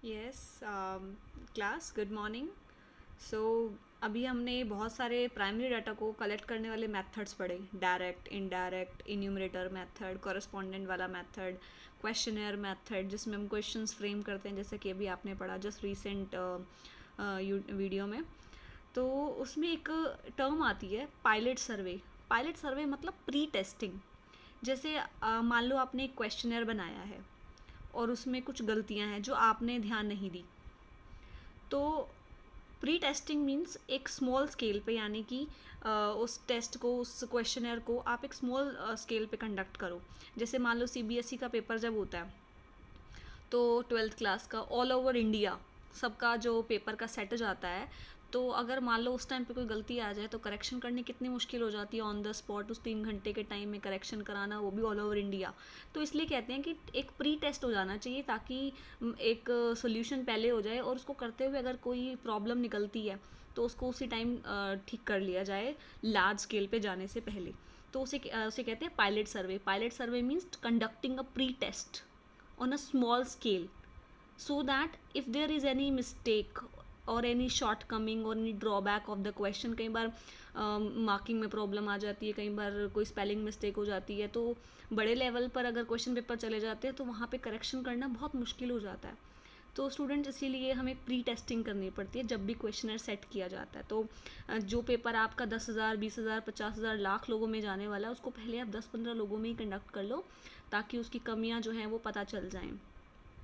Yes class good morning. So अभी हमने बहुत सारे प्राइमरी डाटा को कलेक्ट करने वाले मेथड्स पढ़े। Direct, indirect, enumerator method, correspondent वाला मेथड, क्वेश्चनर मेथड जिसमें हम क्वेश्चंस फ्रेम करते हैं, जैसे कि अभी आपने पढ़ा जस्ट रिसेंट वीडियो में। तो उसमें एक टर्म आती है पायलट सर्वे। पायलट सर्वे मतलब प्री टेस्टिंग। जैसे मान लो आपने एक क्वेश्चनर बनाया है और उसमें कुछ गलतियां हैं जो आपने ध्यान नहीं दी। तो प्री टेस्टिंग मीन्स एक स्मॉल स्केल पे, यानी कि उस टेस्ट को, उस क्वेश्चनर को आप एक स्मॉल स्केल पे कंडक्ट करो। जैसे मान लो सीबीएसई का पेपर जब होता है तो ट्वेल्थ क्लास का ऑल ओवर इंडिया सबका जो पेपर का सेट जाता है, तो अगर मान लो उस टाइम पे कोई गलती आ जाए तो करेक्शन करनी कितनी मुश्किल हो जाती है ऑन द स्पॉट। उस 3 घंटे के टाइम में करेक्शन कराना, वो भी ऑल ओवर इंडिया। तो इसलिए कहते हैं कि एक प्री टेस्ट हो जाना चाहिए ताकि एक सोल्यूशन पहले हो जाए और उसको करते हुए अगर कोई प्रॉब्लम निकलती है तो उसको उसी टाइम ठीक कर लिया जाए लार्ज स्केल पे जाने से पहले। तो उसे कहते हैं pilot survey. Pilot survey means conducting a pre test on a small scale, so that if there is any mistake or any shortcoming or any drawback of the question, कई बार marking में प्रॉब्लम आ जाती है, कई बार कोई spelling mistake हो जाती है, तो बड़े लेवल पर अगर क्वेश्चन पेपर चले जाते हैं तो वहाँ पे करेक्शन करना बहुत मुश्किल हो जाता है। तो स्टूडेंट्स इसीलिए हमें प्री टेस्टिंग करनी पड़ती है जब भी क्वेश्चनर सेट किया जाता है। तो जो पेपर आपका 10,000, 20,000, 50,000, लाख लोगों में जाने वाला है, उसको पहले आप 10-15 लोगों में ही कंडक्ट कर लो ताकि उसकी कमियां जो हैं वो पता चल जाएं।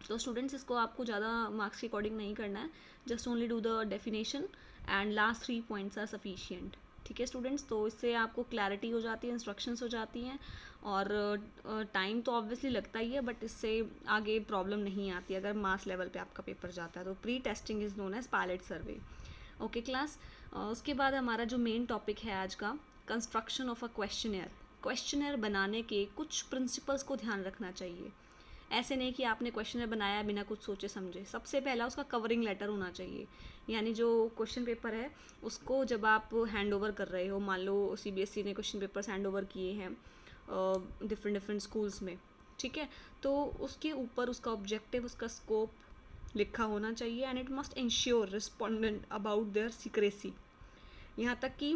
तो स्टूडेंट्स इसको आपको ज़्यादा मार्क्स के अकॉर्डिंग नहीं करना है, just only do the definition and last 3 points are sufficient. ठीक है स्टूडेंट्स, तो इससे आपको क्लैरिटी हो जाती है, इंस्ट्रक्शंस हो जाती हैं, और टाइम तो ऑब्वियसली लगता ही है बट इससे आगे प्रॉब्लम नहीं आती अगर मास लेवल पे आपका पेपर जाता है। तो pre testing is known as pilot survey. Okay class, उसके बाद हमारा जो मेन टॉपिक है आज का, construction of a questionnaire. Questionnaire बनाने के कुछ प्रिंसिपल्स को ध्यान रखना चाहिए। ऐसे नहीं कि आपने क्वेश्चनर बनाया बिना कुछ सोचे समझे। सबसे पहला उसका कवरिंग लेटर होना चाहिए, यानी जो क्वेश्चन पेपर है उसको जब आप हैंड ओवर कर रहे हो, मान लो सीबीएसई ने क्वेश्चन पेपर्स हैंड ओवर किए हैं डिफरेंट डिफरेंट स्कूल्स में, ठीक है, तो उसके ऊपर उसका ऑब्जेक्टिव, उसका स्कोप लिखा होना चाहिए, and it must ensure respondent about their secrecy. यहाँ तक कि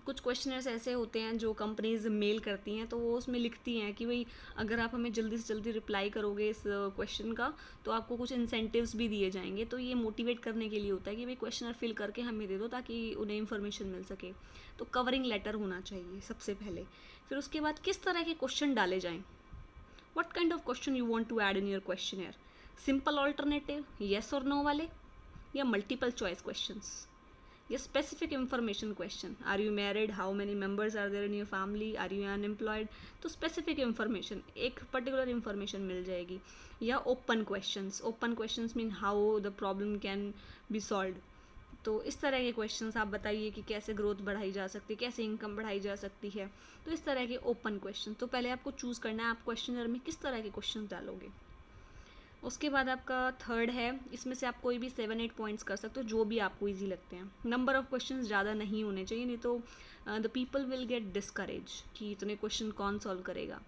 कुछ क्वेश्चनर्स ऐसे होते हैं जो कंपनीज मेल करती हैं, तो वो उसमें लिखती हैं कि भाई अगर आप हमें जल्दी से जल्दी रिप्लाई करोगे इस क्वेश्चन का तो आपको कुछ इंसेंटिव्स भी दिए जाएंगे। तो ये मोटिवेट करने के लिए होता है कि भाई क्वेश्चनर फिल करके हमें दे दो ताकि उन्हें इन्फॉर्मेशन मिल सके। तो कवरिंग लेटर होना चाहिए सबसे पहले। फिर उसके बाद किस तरह के क्वेश्चन डाले जाएं, what kind of question you want to add in your questionnaire. Simple alternative, yes और नो वाले, या मल्टीपल चॉइस क्वेश्चंस, या specific information question, are you married, how many members are there in your family, are you unemployed। तो specific information, एक particular information मिल जाएगी। या open questions, open questions mean how the problem can be solved। तो इस तरह के questions आप बताइए कि कैसे ग्रोथ बढ़ाई जा सकती है, कैसे इनकम बढ़ाई जा सकती है। तो इस तरह के ओपन क्वेश्चन। तो पहले आपको चूज़ करना है आप क्वेश्चनर में किस तरह के क्वेश्चन डालोगे। उसके बाद आपका थर्ड है, इसमें से आप कोई भी 7-8 पॉइंट्स कर सकते हो जो भी आपको ईजी लगते हैं। नंबर ऑफ क्वेश्चंस ज़्यादा नहीं होने चाहिए, नहीं तो the people will get discourage कि इतने क्वेश्चन कौन सॉल्व करेगा।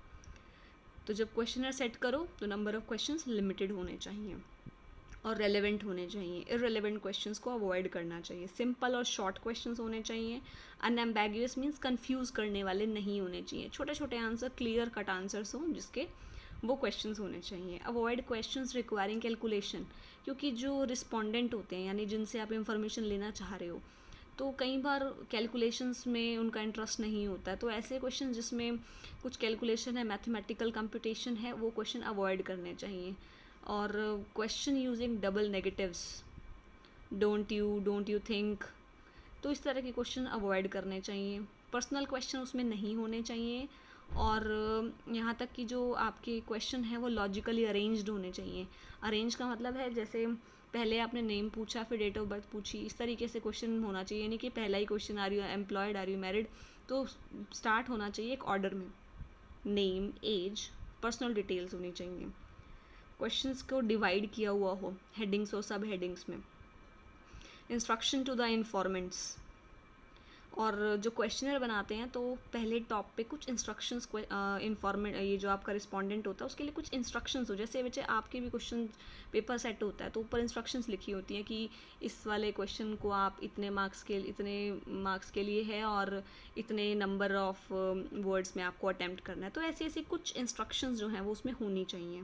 तो जब क्वेश्चनर सेट करो तो नंबर ऑफ क्वेश्चंस लिमिटेड होने चाहिए और रेलेवेंट होने चाहिए। इररेलेवेंट क्वेश्चंस को अवॉइड करना चाहिए। सिंपल और शॉर्ट क्वेश्चंस होने चाहिए। अनएम्बेगुअस मीन्स कंफ्यूज करने वाले नहीं होने चाहिए। छोटे छोटे आंसर, क्लियर कट आंसर्स हों जिसके, वो क्वेश्चंस होने चाहिए। अवॉइड क्वेश्चंस रिक्वायरिंग कैलकुलेशन, क्योंकि जो रिस्पोंडेंट होते हैं यानी जिनसे आप इंफॉर्मेशन लेना चाह रहे हो, तो कई बार कैलकुलेशंस में उनका इंटरेस्ट नहीं होता है। तो ऐसे क्वेश्चन जिसमें कुछ कैलकुलेशन है, मैथमेटिकल कंप्यूटेशन है, वो क्वेश्चन अवॉइड करने चाहिए। और question using double negatives, don't you think, तो इस तरह के क्वेश्चन अवॉइड करने चाहिए। पर्सनल क्वेश्चन उसमें नहीं होने चाहिए। और यहाँ तक कि जो आपके क्वेश्चन हैं वो लॉजिकली अरेंज्ड होने चाहिए। अरेंज का मतलब है जैसे पहले आपने नेम पूछा, फिर डेट ऑफ बर्थ पूछी, इस तरीके से क्वेश्चन होना चाहिए। यानी कि पहला ही question are you employed, are you married, तो स्टार्ट होना चाहिए एक ऑर्डर में। नेम, एज, पर्सनल डिटेल्स होनी चाहिए। क्वेश्चंस को डिवाइड किया हुआ हो हेडिंग्स और सब हेडिंग्स में। Instruction to the informants. और जो क्वेश्चनर बनाते हैं तो पहले टॉप पे कुछ इंस्ट्रक्शंस को इन्फॉर्मेट, ये जो आपका रिस्पोंडेंट होता है उसके लिए कुछ इंस्ट्रक्शंस हो, जैसे बच्चे आपके भी क्वेश्चन पेपर सेट होता है तो ऊपर इंस्ट्रक्शंस लिखी होती हैं कि इस वाले क्वेश्चन को आप इतने मार्क्स के लिए है और इतने नंबर ऑफ वर्ड्स में आपको अटैम्प्ट करना है। तो ऐसी ऐसी कुछ इंस्ट्रक्शंस जो हैं वो उसमें होनी चाहिए।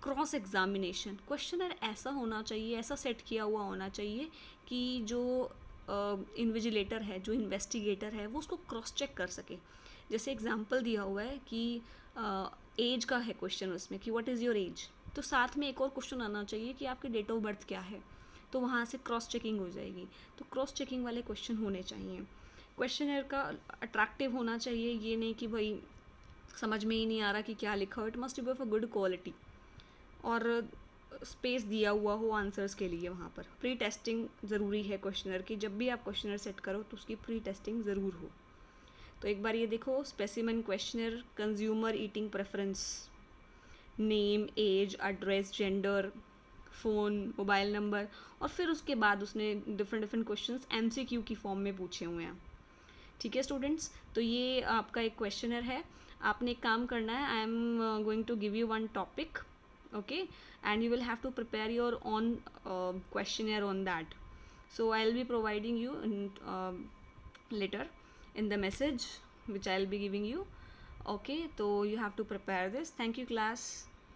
क्रॉस एग्जामिनेशन, क्वेश्चनर ऐसा होना चाहिए, ऐसा सेट किया हुआ होना चाहिए कि जो इन्विजिलेटर है, जो इन्वेस्टिगेटर है, वो उसको क्रॉस चेक कर सके। जैसे एग्जांपल दिया हुआ है कि एज का है क्वेश्चन उसमें कि व्हाट इज़ योर एज, तो साथ में एक और क्वेश्चन आना चाहिए कि आपकी डेट ऑफ बर्थ क्या है, तो वहाँ से क्रॉस चेकिंग हो जाएगी। तो क्रॉस चेकिंग वाले क्वेश्चन होने चाहिए। क्वेश्चनर का अट्रैक्टिव होना चाहिए, ये नहीं कि भाई समझ में ही नहीं आ रहा कि क्या लिखा हो, it must be of a good quality. और स्पेस दिया हुआ हो आंसर्स के लिए। वहाँ पर प्री टेस्टिंग ज़रूरी है क्वेश्चनर की, जब भी आप क्वेश्चनर सेट करो तो उसकी प्री टेस्टिंग ज़रूर हो। तो एक बार ये देखो, specimen questionnaire, consumer eating preference, name, age, address, gender, phone, mobile number, और फिर उसके बाद उसने डिफरेंट डिफरेंट क्वेश्चंस एमसीक्यू की फॉर्म में पूछे हुए हैं। ठीक है स्टूडेंट्स, तो ये आपका एक क्वेश्चनर है। आपने एक काम करना है, I am going to give you one topic, okay, and you will have to prepare your own questionnaire on that. So I'll be providing you later in the message which I'll be giving you. Okay, so you have to prepare this. Thank you class.